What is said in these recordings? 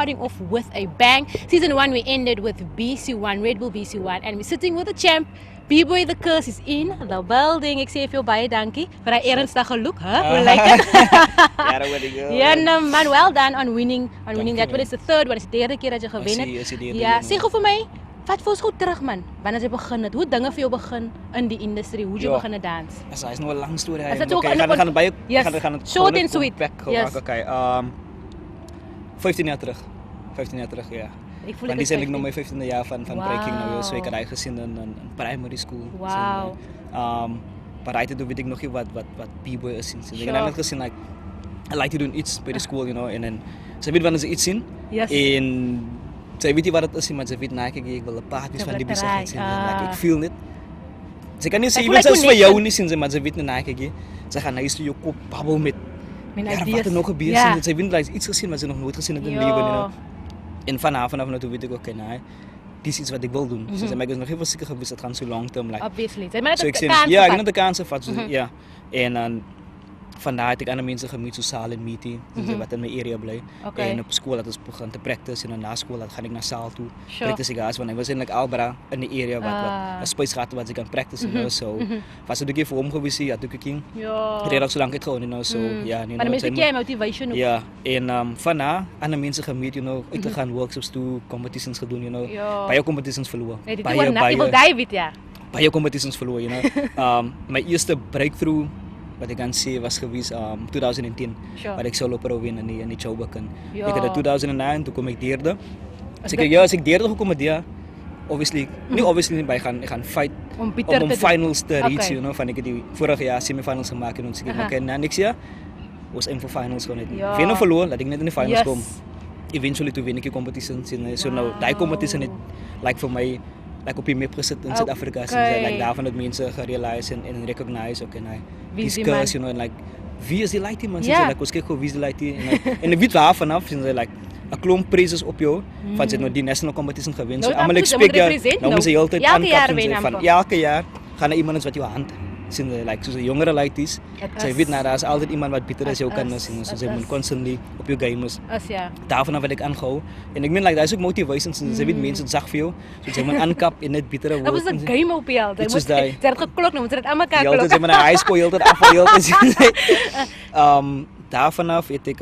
starting off with a bang. Season 1 we ended with BC1, Red Bull BC1, and we're sitting with the champ. Bboy the curse is in the building. Ek sê vir jou baie dankie vir daai ernstige look, huh? Hoe lyk dit? Ja, dat weet ek wel. Ja, man, well done on winning that. What is the third one? Is die derde keer dat jy gewen het? Is die derde Ja, keer, sê gou vir my, vat vir ons goed terug man. Wanneer jy begin het? Hoe dinge vir jou begin in die industrie? Hoe jy begin dans? Hy is nog 'n lang storie. Is dit ook gaan baie yes. Short and sweet. Yes. Okay. 15 jaar terug. 15 jaar terug, ja. Ek voel Want dit dis eintlik nog my 15de jaar van breaking nou, so ek het hy gesien in primary school. Wow. Maar hy het weet ek nog nie wat Bboy is sien. Ek het net gesien like I like to do iets by the school, you know, en dan sy weet wanneer sy iets sien. Yes. En sy weet nie wat dit is nie, maar sy weet nou ek wil 'n paar pies van die besigheid sien. Like ek feel dit. Sy kan nie sê iemand selfs vir jou nie sien, maar sy weet nou ek sy gaan huis toe jou kop babbel met idees. Wat er nog gebeur sien. Sy weet like iets gesien wat sy nog nooit gesien het in lewe, you know. En vanaf nou toe weet ek okay, nee, dis iets wat ek wil doen. So ek is nog nie verseker gewees dit gaan so long term like. Obviously. Sy maar so dit kan. Ja, ek het net 'n kans gevat, so ja. En dan vandaar het ek ander mense gemeet so saal en meeting, wat in my area bly. Okay. En op skool het ons begin te practice en dan na skool gaan ek na saal toe. Practice ek as want ek was in like Albera in die area wat 'n space gehad wat ek kan practice, you know, so was dit ook vir hom gewees hier, toe ek ging. Ja. Het ook so lank uitgehou, you know, so ja, nee. Maar mense kry motivation ook. Ja, en vandaar ander mense gemeet, you know, uit te gaan workshops toe, competitions gedoen, you know. Baie competitions verloor. Baie David ja. Baie competitions verloor, you know. My eerste breakthrough wat ek kan sê was gewees 2010 wat ek solo pro wen in die Joburg. Ek het in 2009 toe kom ek derde. As ek derde gekom het daar obviously nie by gaan fight om finals te reach, you know, van ek het die vorige jaar semifinals gemaak en ons sê okay, nou niks jaar was aim for finals gewoon net. Wen of verloor, dat ek net in die finals kom. Eventually toe wen ek die competitions en so nou daai competition het like vir my like op die map gesit in Suid-Afrika, like daarvan het mense gerealize en recognize okay, nee. These girls, you know, and like wie is die lady man? Like ons kyk hoe wie is die lady en ek weet waar vanaf sien sy like 'n klomp pryses op jou van sy nou die national competition gewen. So almal expect nou moet sy heeltyd aankap van elke jaar gaan er iemand wat jou hand sien like soos 'n jongere ladies. Sy weet nou daar's altyd iemand wat beter as jou kan sien. So sy moet constantly op jou game is. Ja. Daarvan wat ek aangehou en ek meen like daar's ook motivation sy weet mense sag vir jou. So sy moet aankap en net beter word. Dit was 'n game op jou. Jy moet sy het geklok nou, moet sy dit aan mekaar klok. Sy moet na high school heeltyd afval heeltyd. Daarvan af het ek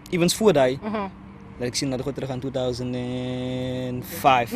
evens voor daai dat ek sien dat ek terug aan 2005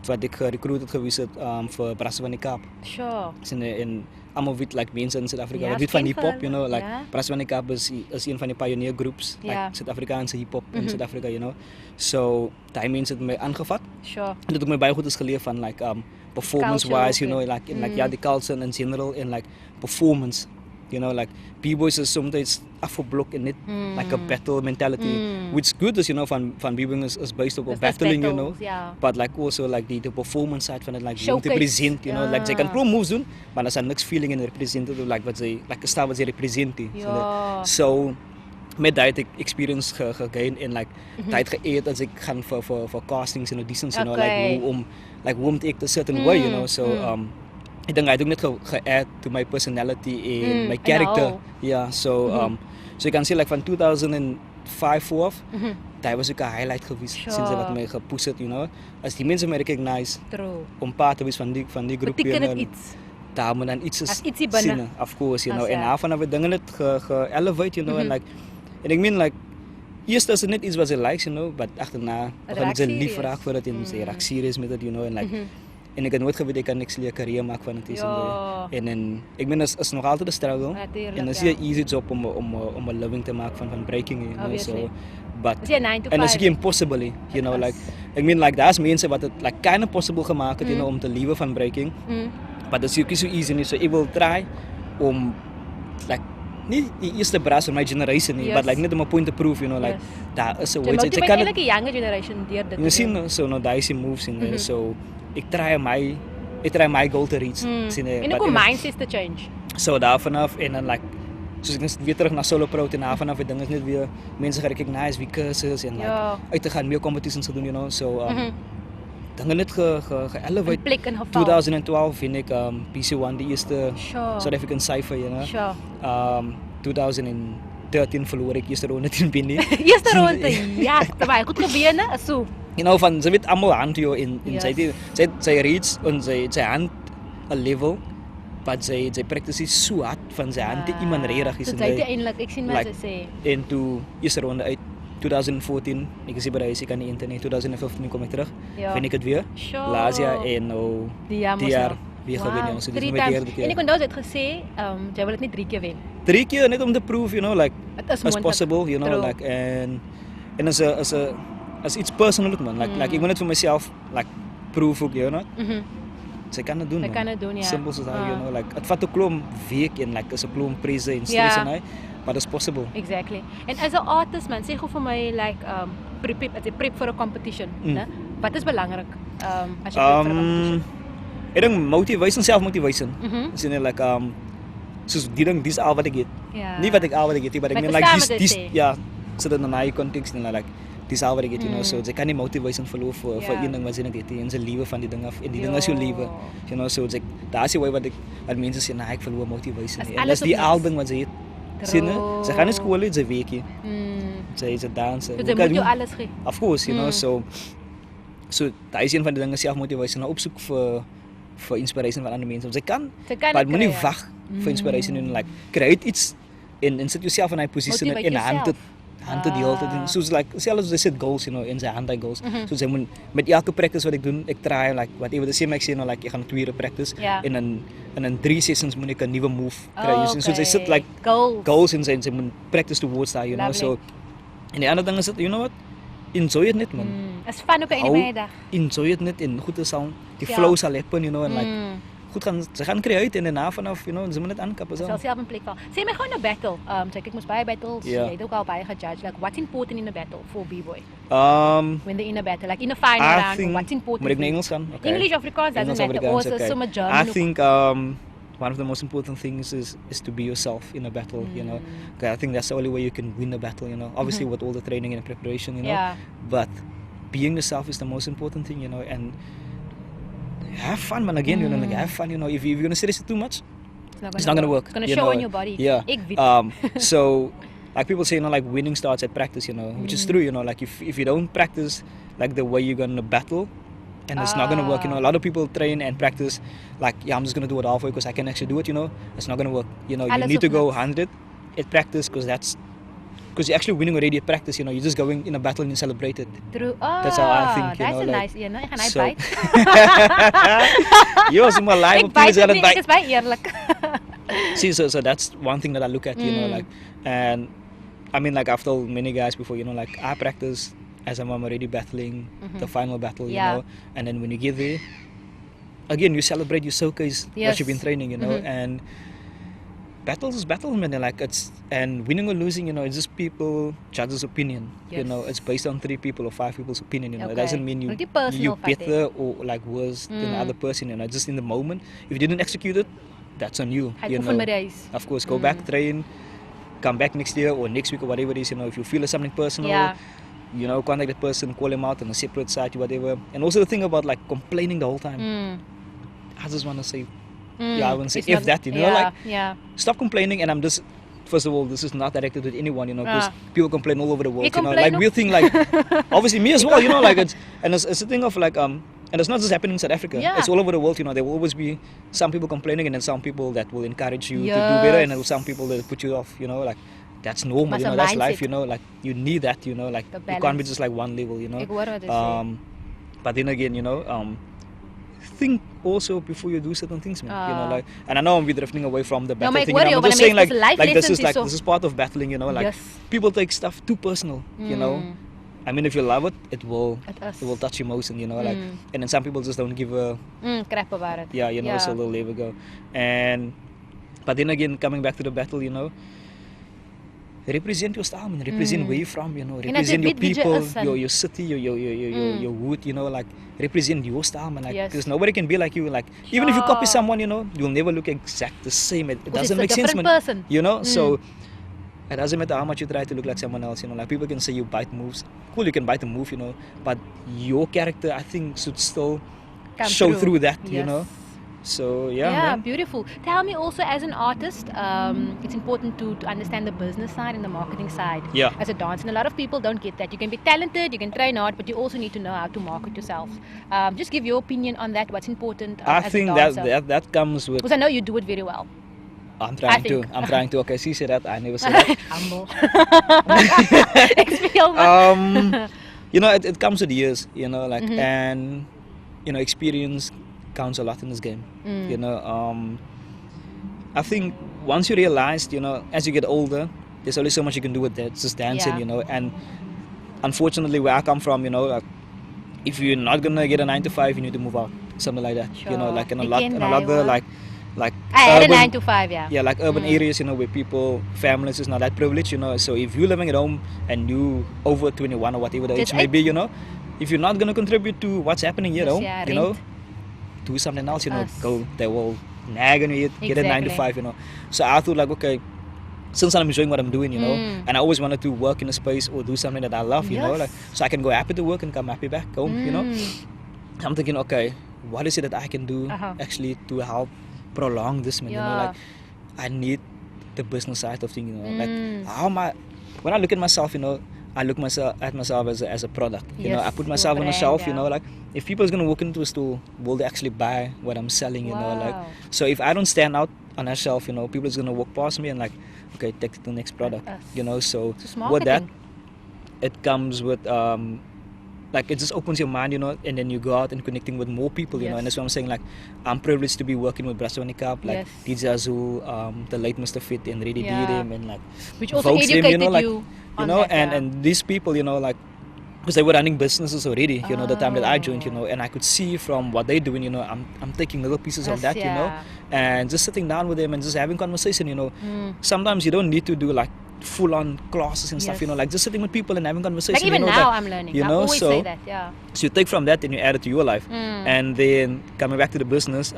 wat ek gerecruit het gewees het vir Brasse van die Kaap. Sure. Sien en almal weet like mense in Suid-Afrika weet van hip-hop, you know, like Brasse van die Kaap is een van die pioneer groups like Suid-Afrikaanse hip-hop in Suid-Afrika, you know. So daai mense het my aangevat. Sure. En dit het my baie goed geleer van like performance wise, you know, like ja die culture in general and like performance. You know, like B-boys is sometimes afgeblok in it, like a battle mentality, which is good, as you know, van B-boying is based op battling, you know, but like also like the performance side van it, like om te present, you know, like sy kan pro moves doen, maar as niks feeling in representative, like wat sy, like 'n style wat sy represent. So met dat ek experience gegain en like tyd geëet as ek gaan vir castings en auditions, you know, like hoe om te act a certain way, you know, so ek dink hy het ook net ge-add to my personality en my character. Ja, so so ek kan sê like van 2005 af, daai was ook 'n highlight gewees sinds wat my gepush het, you know. As die mense my recognize om part te wees van die groep hier nou. Daar moet dan iets sien, of course, you know. En af en af dinge net ge-elevate, you know, and like en ek meen like eerst is dit net iets wat sy likes, you know, but agterna gaan ek sy lief raak vir dit en sy raak serious met dit, you know, and like en ek het nooit geweet ek kan niks leer carrière maak van dit en ek meen is nog altyd 'n struggle en is nie 'n easy job om 'n living te maak van breaking, you know, so but and it's impossible, you know, like ek meen like daar's mense wat dit like kind of possible gemaak het, you know, om te lewe van breaking, but it's not so easy nie, so ek wil try om like nie die eerste brass van my generation nie, but like net om 'n point to prove, you know, like daar is 'n way jy kan eintlik 'n younger generation deur dit. You sien so nou daai se moves in so ek try my goal to reach. En ook mindset to change. So daarvan af en dan like soos ek net weer terug na solo pro en daarvan af dinge is net weer mense gerecognize wie curses en like uit te gaan meer competitions te doen, you know, so dinge net ge-elevate. 2012 en ek BC1 die eerste South African cypher, you know. 2013 13 verloor ek eerste ronde teen Benny. Eerste ronde, ja, baie goed gebeur, né? So. You know, van, ze weet allemaal hand joh, in Yes. zij reads, en zij hand a level, but zij practice zo hard van zijn hand, die iemand redelijk is. So jy eintlik, ek sien wat sy sê. En toe, eerste ronde uit 2014, ik is hier bij ik kan niet internet, 2015 kom ik terug, Ja. vind ik het weer. Sure. Laatst jaar en nou, Die jaar die mos jaar nou. weer Wow, gewen. So, dit is 3 mijn times. derde keer. En ek onthou jy het gesê, jy wil dit net 3 keer wen. 3 keer net om te prove, you know, like, Dit is as moontlik. possible, you know, True. like, and as iets personal, man. Like, ik wil net voor mezelf, like, prove ook, you know. Zij kan het doen, Sy man. kan dit doen, ja. Simpel soos dat, you know, like, het vat 'n klomp week en like, is 'n klomp pryse en stress en hy, but it's possible. Exactly. En as 'n artist man, sê gou vir my like prep for a competition, né? Wat is belangrik as jy prep for a competition? Ek dink motivation, self-motivation. Mhm. Is nie like soos die ding, dis al wat ek het. Ja. Nie wat ek al wat ek het, but ek Maar meen verstaan like wat dis jy sê. ja, sit in 'n naai context en like dis al wat ek het, you know, so jy kan nie motivation verloor vir Ja. een ding wat jy net het en sy liewe van die ding af en die ding Ja. is jou liewe. You know, so ek daar's die way wat mense sê nee, ek verloor motivation. As En alles dis die op niks. album wat sy het. Sien jy? Sy gaan nie skool uit, sy weekie. Mm. Sy is 'n danser. So jy moet jou alles gee. Of course, you know, so daai is een van die dinge selfmotivasie nou opsoek vir inspiration van ander mense. Sy kan maar moenie kry, ja. wag vir inspiration en like create iets en sit jouself in 'n posisie Motivate en hand dit die hele tyd doen. Soos like selfs as jy set goals, you know, in sy hand hy goals. So jy moet met elke practice wat ek doen, ek try like whatever the same ek sê nou like ek gaan 2 ure practice en in 3 sessions moet ek 'n nuwe move kry. So jy sit like goals en sy moet practice towards that, you know. So en die ander ding is dat you know what? Enjoy it net, man. Is fun ook in die middag. Enjoy it net en goed te sound. Die Ja. flow sal happen, you know, en like goed gaan ze gaan create en daarna vanaf, you know, ze moeten net aankappen zo. Sal self in plek val. Sê my gou 'n battle. So ek moes baie battles. Ja. Jy het ook al baie gejudge. Like what's important in a battle for Bboy? When they're in a battle, like in a final I round, think what's important? moet ik naar for you? Engels gaan? Okay. English, Afrikaans doesn't Engels, matter. Afrikaans, Also, okay. some German. I think one of the most important things is to be yourself in a battle, you know. Okay, I think that's the only way you can win a battle, you know. Obviously with all the training and preparation, you know. Yeah. But being yourself is the most important thing, you know, and have fun, man. Again, you know, like have fun, you know. If you're gonna stress it too much, it's not gonna work. It's gonna you show know. on your body. Yeah. Ek weet. So, like people say, you know, like winning starts at practice, you know, which is true, you know. Like if you don't practice like the way you're gonna battle, and it's not gonna work, you know. A lot of people train and practice like, yeah, I'm just gonna do it halfway because I can actually do it, you know. It's not gonna work, you know. You Alles need to op go niks. 100 at practice because you're actually winning already at practice, you know. You're just going in a battle and you celebrate it. True. That's how I think, you That's know, a like, nice een, né? Ek gaan hy so- byt. Jy was maar live Ek op byt TV dit aan nie, het ek is baie eerlik. See, so that's one thing that I look at, you know, like, and I mean, like I've told many guys before, you know, like I practice as I'm already battling the final battle, you Yeah. know, and then when you get there, again, you celebrate your showcase what Yes. you've been training, you know, and battles is battle, man. Like and winning or losing, you know, it's just people judges' opinion. You Yes. know, it's based on 3 people or 5 people's opinion. You know, it Okay. doesn't mean Not die personal you're vat, better or like worse than the other person. You know, just in the moment. If you didn't execute it, that's on you. Hy You oefen know, met die huis. of course, go back, train, come back next year or next week or whatever it is. You know, if you feel it's something personal. Yeah. You know, contact the person, call him out on a separate site, whatever. And also the thing about like complaining the whole time. I just want to say, yeah, I won't say It's if not- that, you know, yeah, like yeah. stop complaining. And I'm just, first of all, this is not directed at anyone, you know, because people complain all over the world. You You know, complain like we'll think like, obviously me as well, you know, like it's a thing of like and it's not just happening in South Africa. Yeah. It's all over the world. You know, there will always be some people complaining, and then some people that will encourage you to do Yes. better, and then some people that put you off. You know, like that's normal. Must You know, a that's mindset. life. You know, like you need that. You know, like The you can't be balance. just like one level. You know. Ek hoor wat jy sê. But then again, you know, think also before you do certain things, man. You know, Ah. like, and I know I'm drifting away from the battle maar ek thing. hoor You know, jou, I'm just want saying mense, like, dis life this lessons is like hierso. this is part of battling. You know, like Yes. people take stuff too personal. You know, I mean, if you love it, it will It is. touch your emotion. You know, like, and then some people just don't give a Crap about it. yeah, you know, so they'll never go. And but then again, coming back to the battle, you know. Represent your style, man. Represent where you're from, you know. En as jy Represent your weet wie jy people, is en- your city, your hood, you know. Like represent your style, man. Like Yes. because nobody can be like you. Like even if you copy Sure. someone, you know, you'll never look exact the same. It Because doesn't it's a make sense, different man. person. You know, so it doesn't matter how much you try to look like someone else. You know, like people can say you bite moves. Cool, you can bite a move, you know, but your character, I think, should still Come show through that, you Yes. know. So yeah, Yeah, man. beautiful. Tell me also, as an artist, it's important to understand the business side and the marketing side Yeah. as a dancer. And a lot of people don't get that. You can be talented, you can train hard, but you also need to know how to market yourself. Just give your opinion on that. What's important I as a think dancer? that comes with. Because I know you do it very well. I'm I trying to. think. I'm trying to. Okay, she said that. I never said that. Humble. Expel me. You know, it comes with years. You know, like Mhm. and you know, experience counts a lot in this game. You know, I think once you realize, you know, as you get older, there's only so much you can do with that. It's just dancing, Yeah. you know. And unfortunately, where I come from, you know, like if you're not gonna get a 9 to 5, you need to move out, something like that. You know, Sure. like in a Ik lot, ken in a die, lot of hoor. like I had a urban, 9 to 5, yeah. yeah, like urban areas, you know, where people, families is not that privileged, you know. So if you're living at home and you over 21 or whatever the age Just may eight. be, you know, if you're not gonna contribute to what's happening here at Yes, home, yeah, you know, rent. do something else, you know, Us. go, they will nag on you, get a 9 to Exactly. 5, you know. So I thought like, okay, since I'm enjoying what I'm doing, you know, and I always wanted to work in a space or do something that I love, you know, like Yes. so I can go happy to work and come happy back home, you know. I'm thinking, okay, what is it that I can do actually to help prolong this, man? You know, like I need the business side of things, you know, like how am I? When I look at myself, you know, I look at myself as a product. You know, I Yes, put your myself on the brand, shelf. You yeah. know, like if people is gonna walk into a store, will they actually buy what I'm selling? You know, like Wow. so if I don't stand out on that shelf, you know, people is gonna walk past me and like, okay, take it to the next product. Us. You know, so Just with that, marketing. it comes with like it just opens your mind, you know, and then you go out and connecting with more people, you know, and Yes. that's what I'm saying. Like, I'm privileged to be working with Braswani Cup, like Yes. DJ Azul, the late Mr. Fit, and Ready Yeah. Did him, and like Which also Vogues them, educated you know, like you on know, that, yeah. and these people, you know, like because they were running businesses already, you know, the time that I joined, you Oh. know, and I could see from what they're doing, you know, I'm taking little pieces of Yes, that, you know, yeah. and just sitting down with them and just having conversation, you know. Sometimes you don't need to do like full on classes and stuff, you know, Yes. like just sitting with people and having conversation. Like even you know, now like, I'm learning. you I know, always so say that, yeah. so you take from that and you add it to your life, and then coming back to the business,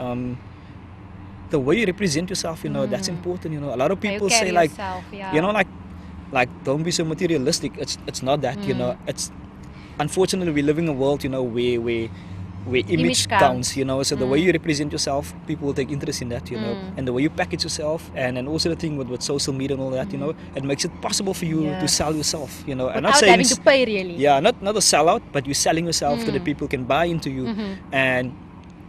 the way you represent yourself, you know, that's important. You know, a lot of How you people carry say like, yourself, yeah. you know, like don't be so materialistic. It's not that, you know. It's unfortunately we live in a world, you know, where image counts, you know. So the way you represent yourself, people will take interest in that, you know, and the way you package yourself, and also the thing with social media and all that, you know, it makes it possible for you to Yes. sell yourself, you know. I'm Without not saying having to pay, really. yeah, not a sellout, but you're selling yourself so that people can buy into you, and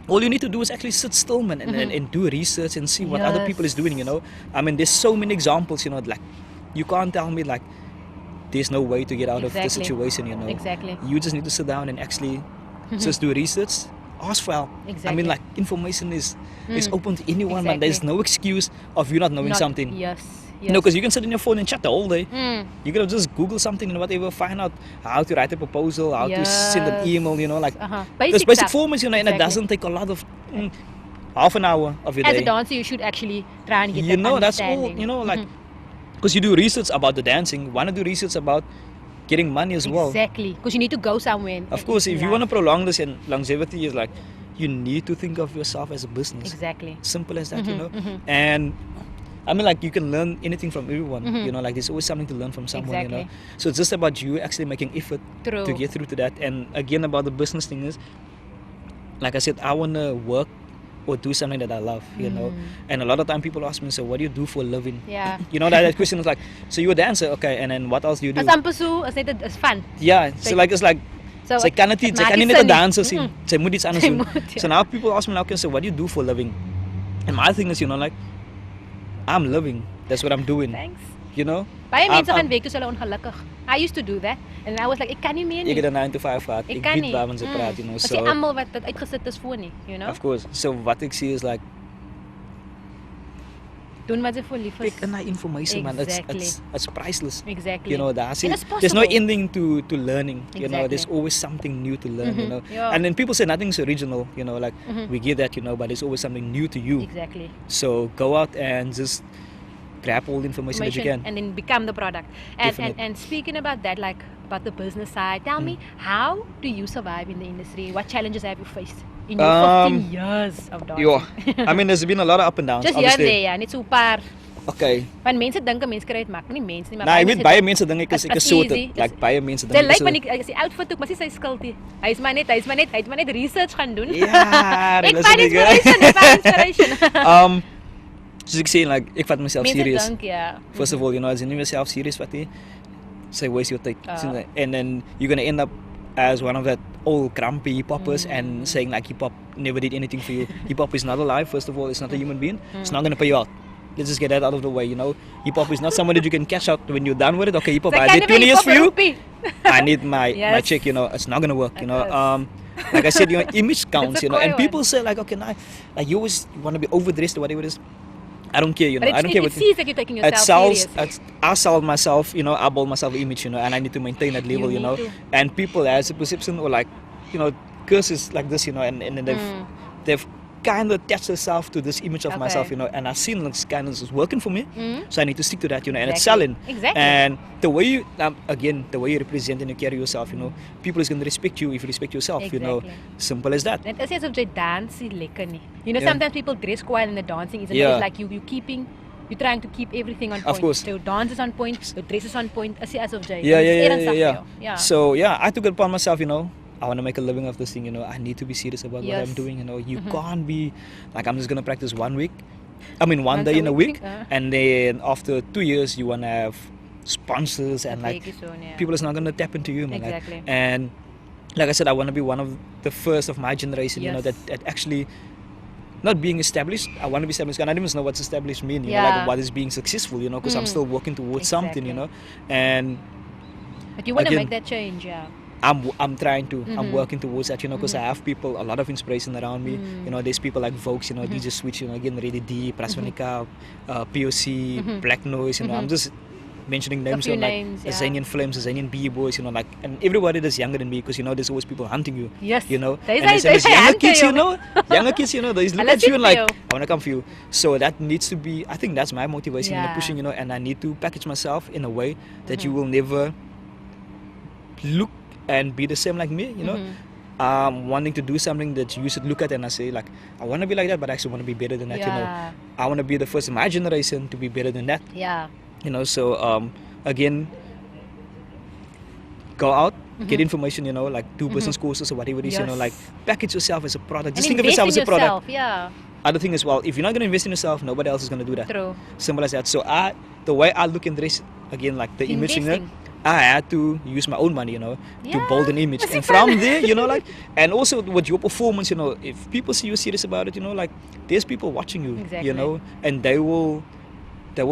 all you need to do is actually sit still, man, and do research and see what other people is doing, you know. I mean, there's so many examples, you know, like you can't tell me like there's no way to get out of the Exactly. situation, you know. Exactly. You just need to sit down and actually just do research, ask for help. I Exactly. mean, like information is open to anyone, man. There's Exactly. no excuse of you not knowing something. Yes. You know, because you can sit in your phone and chat the whole day. You gotta just Google something and whatever, find out how to write a proposal, how to send an email, you know, like there's Basic basic stuff. formats, you know, and it Exactly. doesn't take a lot of half an hour of your As day. a dancer, you should actually try and get You that know, that's all, understanding. you know, like because you do research about the dancing, want to do research about getting money as well. Exactly. Because you need to go somewhere. Of course, if you want to prolong this, and longevity is like you need to think of yourself as a business. Exactly. Simple as that, you know. And I mean, like you can learn anything from everyone. You know, like there's always something to learn from someone. You know, Exactly. so it's just about you actually making effort True. to get through to that. And again, about the business thing is, like I said, I wanna work or do something that I love. You know, and a lot of time people ask me, so what do you do for a living? Yeah. You know, that question is like, so you're a dancer, okay, and then what else do you do? As amper so, as net is fun. Yeah, so like it's like. So Sy kan dit, sy maak kan nie nie net 'n sin nie. danser sien. Sy moet iets anders Sy doen. moet, ja. So now people ask me now, okay, so what do you do for a living? And my thing is, you know, like I'm living. That's what I'm doing. Thanks. You know? Baie mense I'm- gaan werk toe hulle ongelukkig. I used to do that and I was like ek kan nie meer nie. Ek het 'n 9 to 5 gehad. Ek Ek kan weet nie. waarvan sy praat, you know. Wat So sê almal wat dit uitgesit is voor nie, you know? of course. So what ek sê is like Doen wat jy vir lief is. pick in that information, man. Exactly. It's priceless. Exactly. You know, that's And it. it's There's no possible. ending to learning. You know, there's Exactly. always something new to learn, you know. Yeah. And then people say nothing's original, you know, like we get that, you know, but there's always something new to you. Exactly. So go out and just grab all the information that you can. And then become the product. Definitely. And speaking about that, like about the business side, tell me, how do you survive in the industry? What challenges have you faced in your 15 years of dancing? Yeah, I mean, there's been a lot of up and downs. Just here and obviously. there, yeah. Net so 'n paar Okay. Want mense dink 'n mens kry dit maklik, nie mense nie, maar Nou, ek weet baie het- mense dink ek is as so easy, like baie mense Sy dink lyk ek maar nie, as die outfit ook, maar sy skuld nie. Hy is maar net research gaan doen. Ja, Ek dat find is inspiration, ek find inspiration. soos ek sê, like ek vat myself Mense serious. dink ja. First of all, you know, as jy nie myself serious vat nie, say waste your tyd. Ah. And then you're gonna end up as one of that old grumpy hip-hoppers and saying like hip-hop never did anything for you. Hip-hop is not alive, first of all, it's not a human being. It's not gonna pay you out. Let's just get that out of the way, you know. Hip-hop is not someone that you can cash out when you're done with it. Okay, hip-hop, Sy I kan did nie 20 years for you. hip-hop I need my Yes. check, you know. It's not gonna work, you know. Of Like I said, you know, image counts, a you know. And coy people say like, okay, nah, like you always want to be overdressed or whatever it is. I don't care, you know. But I don't care it what sees that you're taking it yourself sells. serious. I sell myself, you know. I build myself an image, you know, and I need to maintain that level, you need know. to. And people has a perception or like, you know, curses like this, you know, and then they've kind of attached themselves to this image of Okay. myself, you know, and I've seen this kind of is working for me, so I need to stick to that, you know, and it's Exactly. selling. Exactly. And the way you, again, the way you represent and you carry yourself, you know, people is going to respect you if you respect yourself, you know, Exactly. simple as that. Dit is nie asof jy dans nie lekker nie. You know, Yeah. sometimes people dress quiet and the dancing isn't. Yeah. It's like you're trying to keep everything on point. Of course. So dance is on point, your dress is on point. Is nie asof jy Yeah. So yeah, I took it upon myself, you know. I want to make a living of this thing, you know. I need to be serious about what I'm Yes. doing, you know. You can't be like, I'm just gonna practice one week. I mean, one Once day a in a week, week, and then after 2 years, you wanna have sponsors and like people is not gonna tap into you, man. Like, Exactly. and like I said, I want to be one of the first of my generation, you know, Yes. that actually not being established. I want to be established. And I don't even know what's established mean, you know, Yeah. like what is being successful, you know, because I'm still working towards something, you know, and But you want to again, make that change, yeah. I'm trying to. I'm working towards that, you know, because I have people, a lot of inspiration around me. You know, there's people like Vokes, you know, DJ Switch, you know, again, Ready D, Prasvanika, POC, Black Noise, you know, I'm just mentioning names, few you know, names, like yeah. Azanian Flames, Azanian B-Boys, you know, like, and everybody that's younger than me, because, you know, there's always people hunting you. Yes. You know, There's and like- there's there's younger hunter kids, you you. know, younger kids, you know, they look And at you that's and like, it I for you. want to come for you. So that needs to be, I think that's my motivation in the Yeah. pushing, you know, and I need to package myself in a way that you will never look and be the same like me, you know. Wanting to do something that you should look at and I say like, I want to be like that, but I actually want to be better than that, you know. Yeah. I want to be the first in my generation to be better than that, Yeah. you know. So again, go out, get information, you know, like do business courses or whatever it is, you know, like Yes. package yourself as a product. Just And think of yourself as invest a in product. yourself, yeah. Other thing as well, if you're not going to invest in yourself, nobody else is going to do that. True. Simple as that. So the way I look in this, again, like the image thing, Investing. I had to use my own money, you know, to Yeah, build an image. that's And fun. from there, you know, like, and also with your performance, you know, if people see you serious about it, you know, like, there's people watching you, Exactly. you know, and they will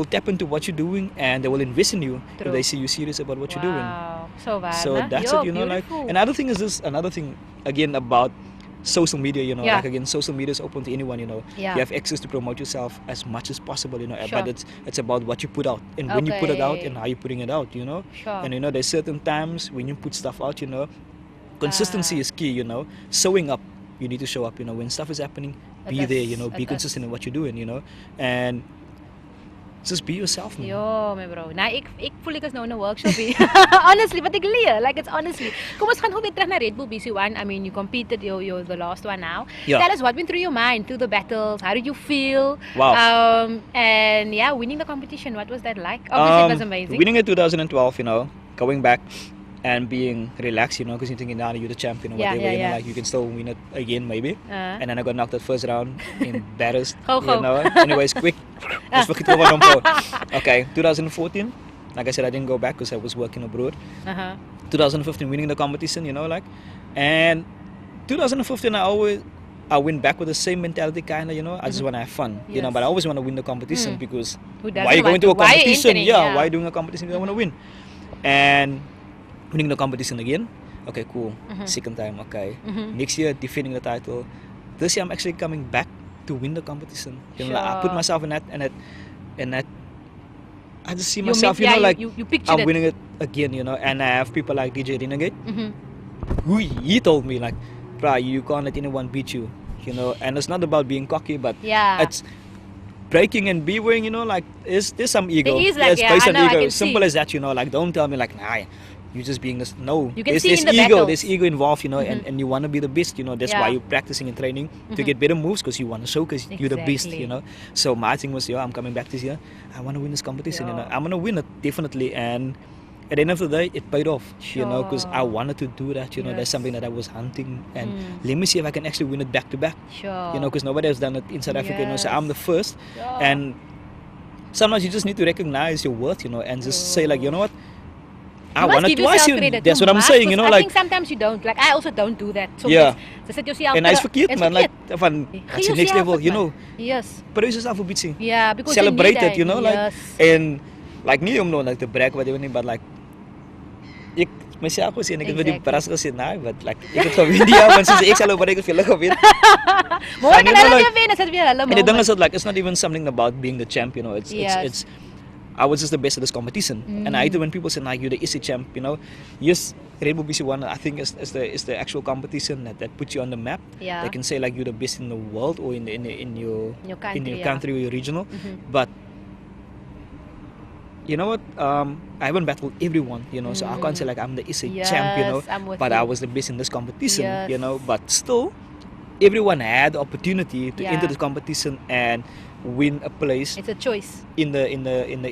tap into what you're doing and they will invest in you if True. they see you serious about what you're doing. Wow. So waar, So né? that's Yo, it, you know, like, beautiful. another thing is this, another thing, again, about social media, you know, Yeah. like, again, social media is open to anyone, you know. Yeah. You have access to promote yourself as much as possible, you know, Sure. but it's about what you put out and when you put it out Okay. and how you're putting it out, you know. Sure. And, you know, there's certain times when you put stuff out, you know, consistency Ah. is key, you know. Showing up, you need to show up, you know, when stuff is happening, be It there, is, you know, be it consistent in what you're doing, you know, and just be yourself, man. Ja, my bro. Nou, ek voel ek is nou in 'n workshop hier. Honestly, wat ek leer, like it's honestly. Kom ons gaan gou weer terug na Red Bull BC1. I mean, you competed, you're the last one now. Yeah. Tell us what went through your mind through the battles. How did you feel? Wow. And yeah, winning the competition. What was that like? Obviously, it was amazing. Winning in 2012, you know, going back and being relaxed, you know, because you're thinking, now you're the champion or Yeah, whatever, yeah, you know, yeah. like you can still win it again, maybe. Uh. And then I got knocked out first round, embarrassed, Go, you go. know. Anyways, quick. Let's look at the one on Okay, 2014, like I said, I didn't go back because I was working abroad. Uh-huh. 2015, winning the competition, you know, like, and 2015, I went back with the same mentality, kind of, you know. I just want to have fun, you know. Yes. But I always want to win the competition because Who doesn't why are you going want to a to? Why are you competition? entering? Yeah, Yeah. why doing a competition? You don't want to win. And winning the competition again. Okay, cool. Second time, okay. Next year, defending the title. This year, I'm actually coming back to win the competition. You know, like, I put Sure. myself in that. I just see You myself, mean- you know, yeah, like you pictured I'm it. winning it again, you know. And I have people like DJ Renegade, Mhm. who he told me like, "Bruh, you can't let anyone beat you," you know. And it's not about being cocky, but Yeah. it's breaking and bewing, you know. Like there's some ego. There is, like, There's yeah, based I on know, I ego. can Simple see. as that, you know. Like don't tell me like, nah, you're just being this. No, You can there's, see there's in the ego, battles. there's ego involved, you know, and you want to be the best, you know. That's why Yeah. you're practicing and training to get better moves, because you want to showcase you're the best, Exactly. you know. So my thing was, I'm coming back this year. I want to win this competition, you know. Yeah. I'm gonna win it definitely, and at the end of the day, it paid off, you know, because I Sure. wanted to do that, you know. That's Yes. something that I was hunting, and let me see if I can actually win it back to back, Sure. you know, because nobody has done it in South Africa, you know. So I'm the Yes. first, Yeah. and sometimes you just need to recognize your worth, you know, and just say like, you know what, I You must won it give twice. yourself You, credit. that's You what I'm must, saying, you 'cause know, I like. think sometimes you don't. Like I also don't do that. So Yeah. just set yourself. En hy's verkeerd man, like van Gee that's the next yourself level, het, you man. know. Yes. Praise yourself a bietjie. Yeah, because Celebrate you need it, you know, like yes. and like nie om nou like te brag whatever nie, but like ek myself gesien, ek het vir die Exactly. bras gesien, nee, but like ek het gewen die want soos ek sal oor ek het vir hulle gewen. Môre And you kan know, hulle like- weer wen, as dit weer hulle En die ding moment. is dat like it's not even something about being the champ, you know. It's Yes. it's I was just the best at this competition, and I hate it when people say like you're the EC champ, you know. Yes, Red Bull BC1 I think is the actual competition that puts you on the map. Yeah. They can say like you're the best in the world or in your country, yeah. country or your regional, but you know what? I haven't battled everyone, you know, so I can't say like I'm the EC champ, you know. Yes, I'm with But you. I was the best in this competition, Yes. you know. But still, everyone had the opportunity to Yeah. enter the competition and win a place It's a choice. in the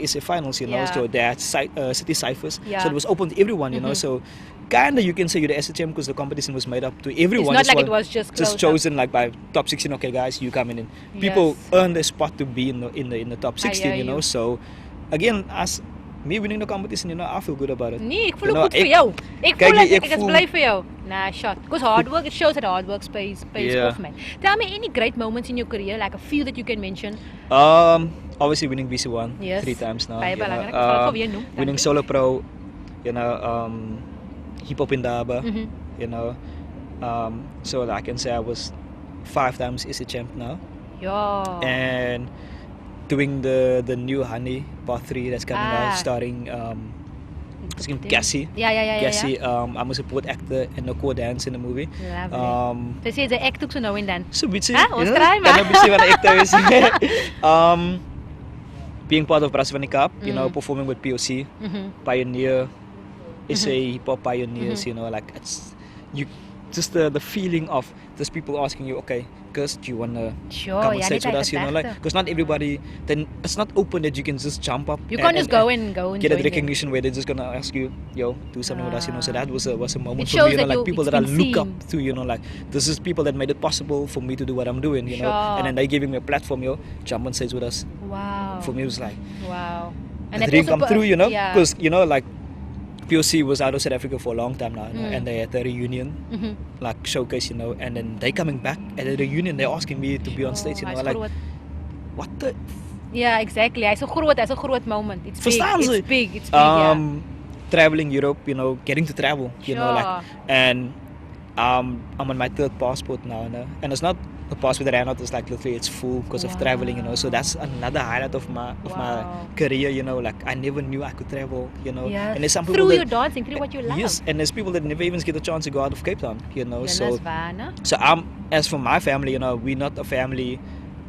SA finals, you know. Yeah. So they had city ciphers, Yeah. so it was open to everyone, you know. So kinda you can say you're the SA champ because the competition was made up to everyone. It's not This like it one was just close up. chosen like by top 16. Okay, guys, you coming in. People Yes. earn their spot to be in the top 16, hear you know. you. So again, as me winning the competition, you know, I feel good about it. Nee, ek voel You know, ook goed vir ek- jou. Ek kyk voel jy, ek ek is voel- bly vir jou. Nah, shot. Because hard work, it shows that hard work pays Yeah. off, man. Tell me any great moments in your career, like a few that you can mention. Obviously winning BC1 Yes. 3 times now. Baie you know. belangrik. Ek sal dit vir jou noem. Winning Dankie. Solo Pro, you know, hip hop in Daba, Mhm. you know. So I can say I was 5 times EC champ now, Ja. and doing the new Honey Part 3 that's coming Ah. out, starring Cassie. Ja, ja, ja, ja. Cassie, I'm a support actor and a co-dance in the movie. Lovely. Sy sê sy act ook so nou en dan. So bietjie, Ah, ons kry maar. kan 'n bietjie van 'n actor is. Being part of Brass van die Kaap, you know, performing with POC, Pioneer, SA hip hop pioneers, you know, like it's you just the feeling of those people asking you, okay, Gus, do you wanna Sure, come on ja, stage net with us, you know, like uitgedagte. because not everybody, then it's not open that you can just jump up. You can't just go and get join that recognition where they're just gonna ask you, yo, do something with us, you know. So that was a moment It for shows me, you know, that like people it's that I been look up seen. to, you know, like this is people that made it possible for me to do what I'm doing, you know. Sure. And then they giving me a platform, yo, jump on stage with us. Wow. For me, it was like Wow. the that dream also come through, you know, Yeah. because you know, like POC was out of South Africa for a long time now, you know, and they had a reunion, Mhm. like showcase, you know, and then they coming back at a reunion, they're asking me to be on stage, you know, Hy's like groot. what the Yeah, exactly. Hy's 'n groot moment. It's big. Verstaan ze? It's big. It's big. Yeah. Traveling Europe, you know, getting to travel, you know, like, Sure. and I'm on my 3rd passport now, you know, and it's not a passport that I ran out, it's like literally it's full because of traveling, you know, so that's another highlight of my Wow. career, you know, like I never knew I could travel, you know, Yeah. and there's some people Through that, your dancing, through what you love. yes, and there's people that never even get a chance to go out of Cape Town, you know, Ja, so dis waar, né? as for my family, you know, we're not a family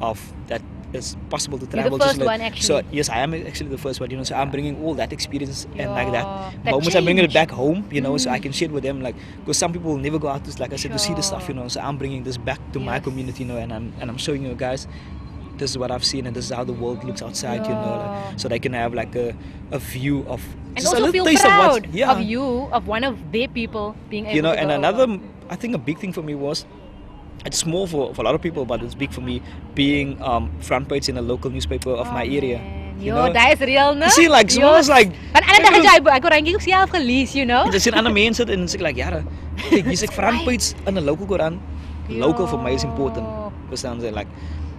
of that it's possible to the travel. first just like, one, actually. So yes, I am actually the first one, you know. So I'm bringing all that experience and like that That moments. I'm bringing it change. back home, you know, so I can share it with them. Like, because some people will never go out to, like I said, to see the stuff, you know. So I'm bringing this back to my Yes. community, you know, and I'm showing you guys. This is what I've seen, and this is how the world looks outside, you know, like, so they can have like a view of And just a also little feel taste proud of what, of you, of one of their people being able you know. to And go another, over. I think a big thing for me was, it's small for a lot of people, but it's big for me being front page in a local newspaper of my area. Man. You Yo, know? dat is real, né? You see, like, Yo. soms like, Want ander dag jy ek het ranking self gelees, you know? er sien ander mense en sê like, ja, kyk, hier's ek front page in 'n local koerant. Local for me is important. Verstaan jy, like,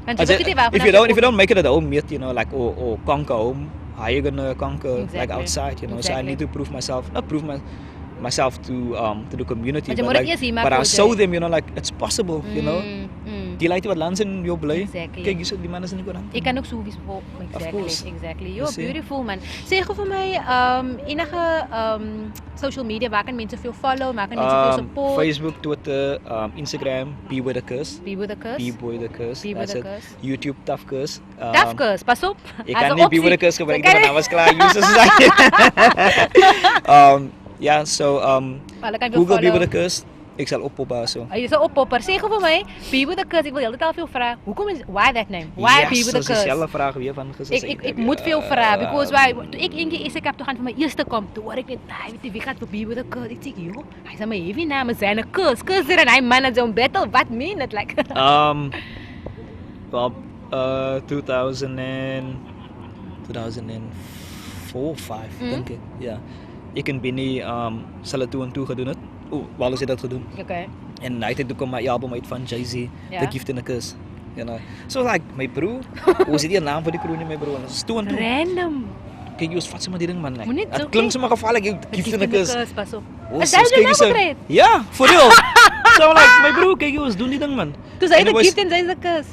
Want as jy it- weet nie waar if you don't make it at home yet, you know, like or conquer home, how you gonna conquer like Exactly. outside, you know? So I Exactly. need to prove myself, not prove myself to the community, Want jy but moet dit like, eers hier maak but I voor show jy- them, you know, like it's possible, you know. Die lei wat lands in jou bly. Exactly. Kyk, hier's die manne in die koerant. Ek kan ook so wies vol. course. Exactly. You're You see? beautiful, man. Sê gou vir my enige social media waar kan mense vir jou follow, waar kan mense vir jou support? Facebook, Twitter, Instagram, Bboy the Curse. Be with the curse. Bboy the Curse. Bboy That's the it. Curse. YouTube Tough Curse. Tough curse, pas op. Jy As kan a nie opsie. Bboy the Curse gebruik Jy nie, kan want dan was klaar users. Yeah, so Hulle kan jou Google follow. Bboy the Curse. Ik zal oppoppen zo. Jy is 'n oppopper. Sê gou vir my, Bboy the Curse, ek wil heeltyd al vir jou vra. Hoekom is why that name? Why Bboy the Yes, dis dieselfde Curse? vraag weer van gister. Ek moet vir jou vra because why toe ek eendag SK toe gaan vir my eerste kom, toe hoor ek net, "Hey, weet jy wie gaan vir Bboy the Curse?" Ek sê, "Jo, hy's 'n heavy naam, is 'n curse. Curse en hy manage 'n battle. What mean it like?" Well, 2004, 5 denk ik. Ja. Ik en Benny zal het toe en toe gedoen het. Wel is dat gedaan. Okay. En hij heeft ook mijn album uit van Jay-Z, Ja. The Gift in the Curse. You know. So like my broer, hoe zit die naam van die crew niet, my broer? Dat is toe en toe. Random. Kijk, je was vat maar die ding man. Like. Moet niet Het zo klinkt zomaar gevaarlijk, The Gift in the Curse. Pas op. Oh, Is so, hy die kijk naam eens, gekry? ja, for real. So like, my broer, kijk, je was doen die ding man. Toe sy En the was- gift en sy the curse.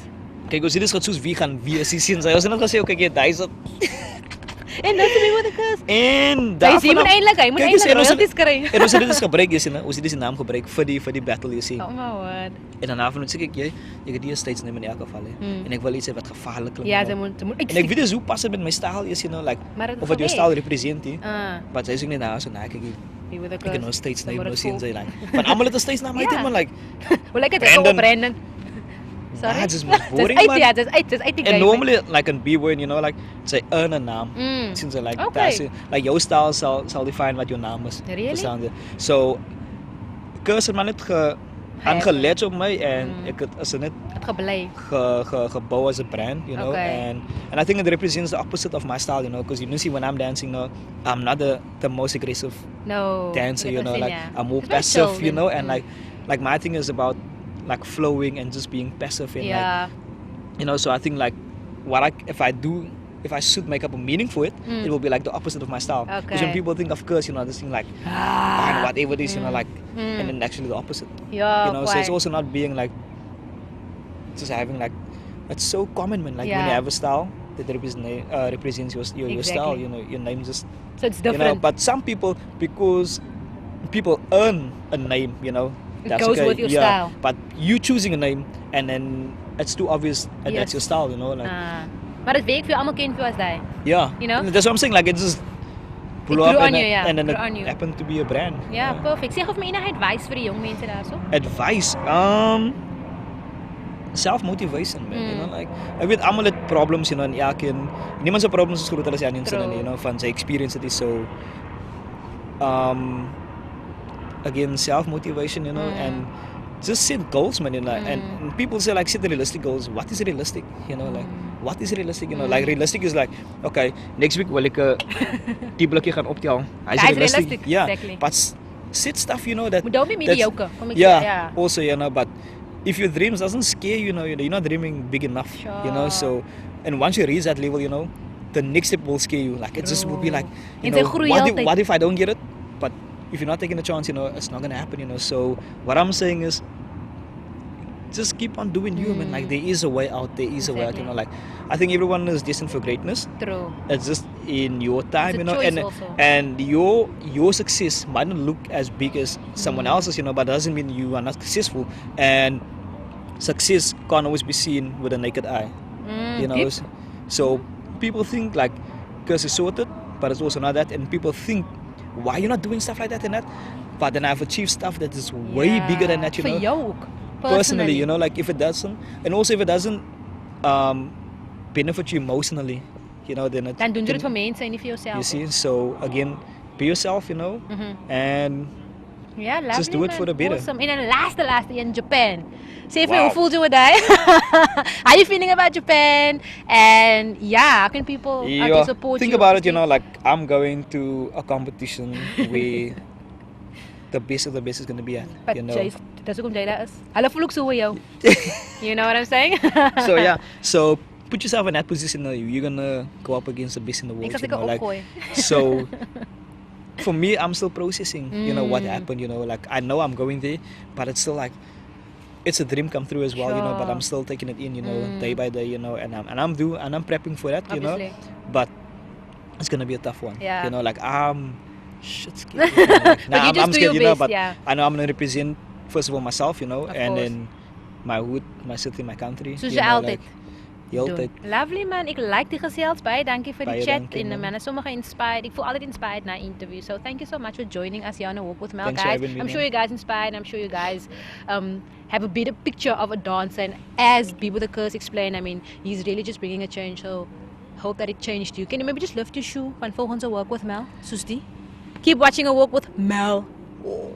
Kijk, ons dit is gaat soos wie gaan wie is die sien. Sy was net gesê, okay, daai is dit. En dit is Bboy the curse. En Hy daarvan sê moet eintlik, hy moet Kijk eens, eintlik en ons het- royalties kry. En ons het dit is gebruik, jy sien, ons het die naam gebruik vir die battle, jy sien. Oh my word. En daarna van sê ek jy het die steeds neem in elk geval hè. En ek wil iets hê wat gevaarlik klink. Ja, you sy know. moet En ek weet dis hoe pas dit met my styl is, you know, like Maar dit of wat jou gebeur. styl represent, Ah, but sy sê net nou so nou kyk ek Bboy the ek curse. het nog steeds Dan neem word nou het sien vol. sy like. Van almal het 'n steeds naam uit Ja. man like. Wel ek het dit op Brandon. Brandon. Sorry. Nah, just boring Dis man. uit, ja, dis uit die En game. normally like in Bboy, you know, like sy earn 'n naam. Sien sy like Okay. that's it. Like jou styl sal define wat jou naam is. Really? Verstaan jy? So Curse het maar net aangelet op my en ek het as net Het gebly. gebouw as a brand, you know, Okay. and I think it represents the opposite of my style, you know, because you know, see when I'm dancing, you know, I'm not the most aggressive No. dancer, ek you het know, gesien, like ja. I'm more Dis baie passive, chill you dan. know, and like my thing is about like flowing and just being passive and like, Ja. you know, so I think like if I should make up a meaning for it, it will be like the opposite of my style. Because when Okay. people think of curse, you know, they think like, and whatever it is, you know, like, and then actually the opposite. Ja, You know, so it's quite. also not being like just having like it's so common man like when you Yeah. have a style that represents your style, Exactly. you know, your name just So it's you know, different. but some people because people earn a name, you know, It that's goes okay. with your yeah, style. but you choosing a name and then it's too obvious and that's Yes. your style, you know, like Maar dit werk vir almal ken vir as hy. yeah, you know? And that's what I'm saying, like it just blew grew up on and, you, yeah, and then grew it on you. happened to be a brand. Ja, perfect. Sê gou vir my enige advice vir die jong mense daarso. Advice self-motivation man, you know, like ek weet almal het problems, you know, en elkeen niemand se problems is groter as die ander se, True. you know, van sy experience it is so again self-motivation, you know, and just set goals man, you know, and people say like set realistic goals. What is realistic, you know, like what is realistic, you know, like realistic is like okay, next week wil ek die blikkie gaan optel. Hy's Hy's realistic. realistic, Yeah, exactly. but set stuff, you know, that Moet daarmee that's- mediocre. Kom ek yeah, ja. also, you know, but if your dreams doesn't scare you, know, you're not dreaming big enough, you know. So, and once you reach that level, you know, the next step will scare you. Like it just will be like, you En sy know, groei what if, altyd. what if I don't get it? But if you're not taking a chance, you know, it's not gonna happen, you know. So what I'm saying is, just keep on doing you, man. Like there is a way out. There is a way out, you know. Like I think everyone is destined for greatness. True. It's just in your time, It's a you know, choice and also. and your success might not look as big as someone else's, you know, but doesn't mean you are not successful. And success can't always be seen with a naked eye, you know. Deep. So people think like curse is sorted, but it's also not that. And people think, why you're not doing stuff like that and that? But then I've achieved stuff that is way Ja, bigger than that, you vir know. jou ook. Personally, you know, like if it doesn't, and also if it doesn't benefit you emotionally, you know, then it Dan doen jy then- dit vir mense en nie vir jouself. you see, so again, be yourself, you know, and Ja, lovely, just do it man. for the better. Awesome. En dan laaste in Japan. Sê vir my, Wow. hoe voel jy oor daai? How you feeling about Japan? And yeah, how can people yeah, support think you? about it, you know, like I'm going to a competition where the best of the best is going to be at, But you know. dis hoekom jy daar is. Hulle voel ook so oor jou. You know what I'm saying? So yeah, so put yourself in that position. You're gonna go up against the best in the world. Ek sal You seker know, like, opgooi. so for me, I'm still processing. You know what happened. You know, like I know I'm going there, but it's still like it's a dream come true as well. You know, but Sure. I'm still taking it in. You know, day by day. You know, and I'm prepping for that. You know, Obviously. but it's gonna be a tough one. Yeah. You know, like I'm shit scared. You know, like, But you just I'm do scared. your You know, best, but yeah. I know I'm gonna represent first of all myself. You know, Of and course. then my hood, my city, my country. Soos you jy know, altyd. like, Heeltyd. Lovely man, ek like die gesels. Baie dankie vir die Baie chat dankie, en man. man, is sommer inspired. Ek voel altyd inspired na interviews. So thank you so much for joining us here on a walk with Mel, Thanks for guys. having me, I'm man. sure you guys inspired. I'm sure you guys have a better picture of a dancer. And as Bboy the Curse explained, I mean, he's really just bringing a change. So hope that it changed you. Can you maybe just lift your shoe van volgens a walk with Mel, Susti? Keep watching a walk with Mel. Oh.